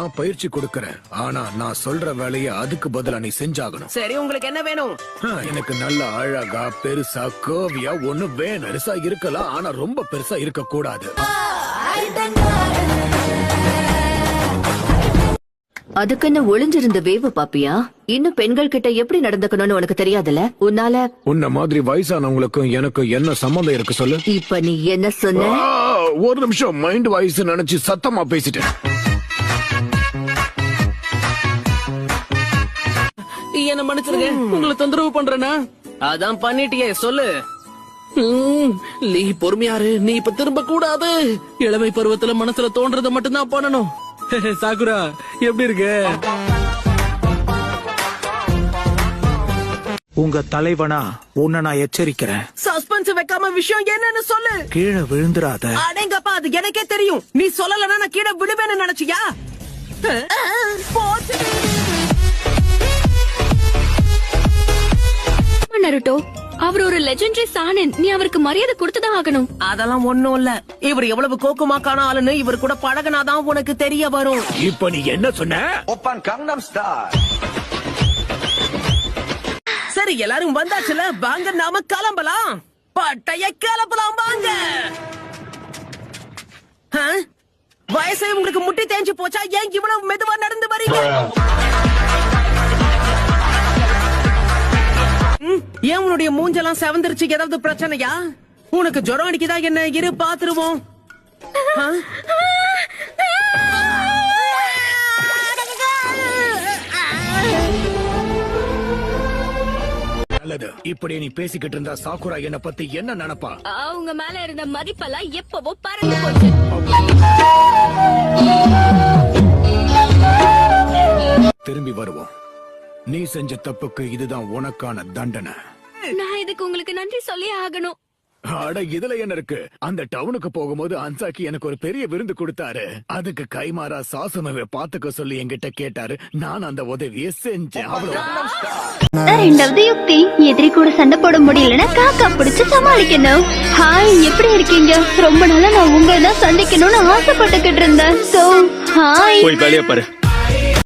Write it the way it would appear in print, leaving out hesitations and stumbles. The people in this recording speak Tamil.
நான் பயிற்சி கொடுக்கறேன். ஆனா நான் சொல்ற வேலையை அதுக்கு பதிலா நீ செஞ்சாகணும். சரி, உங்களுக்கு என்ன வேணும்? எனக்கு நல்ல அழகா பெருசா கேர்வியா ஒண்ணு வேணும். பெருசா இருக்கலாம், ஆனா ரொம்ப பெருசா இருக்க கூடாது. அதுக்குன்னு ஒளிஞ்சிருந்த வேவு பாப்பியா? இன்னும் பெண்கள் கிட்ட எப்படி நடந்துக்கணும்னு உனக்கு தெரியாதுல? உன்ன மாதிரி வயசானவங்களுக்கும் எனக்கும் என்ன சம்பந்தம் இருக்கு சொல்லு? இப்ப நீ என்ன சொன்ன? ஒரு நிமிஷம், மைண்ட் வாய்ஸ் நினைச்சு சத்தமா பேசிட்டேன். என்ன மன்னிச்சிருங்க, உங்களை தொந்தரவு பண்றேனா? அதான் பண்ணிட்டியே, சொல்லு. நீ பொறுமையாரு, நீ இப்ப திரும்ப கூடாது. இளமை பருவத்துல மனசுல தோன்றத மட்டும்தான் பண்ணணும். சாக்குரா, எப்படி இருக்கு? உங்க தலைவனா உன்னை நான் எச்சரிக்கிறேன். சஸ்பென்ஸ் வைக்காம விஷயம் என்னன்னு சொல்லு. கீழே விழுந்துராத. அடேங்கப்பா, அது எனக்கே தெரியும். நீ சொல்லலன்னா நான் கீழே விடுவேன்னு நினைச்சியா? நருட்டோ, அவர் ஒரு லெஜெண்டரி சானன். நீ அவருக்கு மரியாதை கொடுத்துதான் ஆகணும். அதெல்லாம் ஒண்ணும் இல்ல. இவர் எவ்வளவு கோக்குமாக்கான ஆளுன்னு இவர் கூட பழகினாதான் உனக்கு தெரிய வரும். இப்ப நீ என்ன சொன்ன? சரி, எல்லாரும் வந்தாச்சுல, வாங்க நாம கிளம்பலாம். பட்டைய கிளப்பலாம் வாங்க. வயசை உங்களுக்கு முட்டி தேஞ்சு போச்சா? ஏன் இவ்வளவு மெதுவா நடந்து வரீங்க? ஏன் உன்னுடைய மூஞ்செல்லாம் செவந்திருச்சு? ஏதாவது பிரச்சனையா? உனக்கு ஜுரம் அடிக்குதா என்ன? இரு பாத்துருவோம். நல்லது. இப்படி நீ பேசிக்கிட்டு இருந்தா சாக்குரா என்ன பத்தி என்ன நினைப்பா? அவங்க மேல இருந்த மதிப்பெல்லாம் எப்பவோ பறந்து போச்சு. திரும்பி வருவோம். நீ செஞ்ச தப்புக்கு இதுதான் உனக்கான தண்டனை. நான் இதுக்கு உங்களுக்கு நன்றி சொல்லி ஆகணும். அட, இதுல என்ன இருக்கு? அந்த டவுனுக்கு போகும்போது அன்சாக்கி எனக்கு ஒரு பெரிய விருந்து கொடுத்தாரு. அதுக்கு கைமாறா சாசுமாவை பாத்துக்க சொல்லி என்கிட்ட கேட்டாரு. நான் அந்த உதவியை செஞ்சேன். ரெண்டாவது யுக்தி, எதிரி கூட சண்டை போட முடியலன்னா காக்கா பிடிச்சு சமாளிக்கணும். ஹாய், எப்படி இருக்கீங்க? ரொம்ப நாளா நான் உங்களை தான் சந்திக்கணும்னு ஆசைப்பட்டுக்கிட்டு இருந்தேன். So hi. போய் வேலைய பாரு.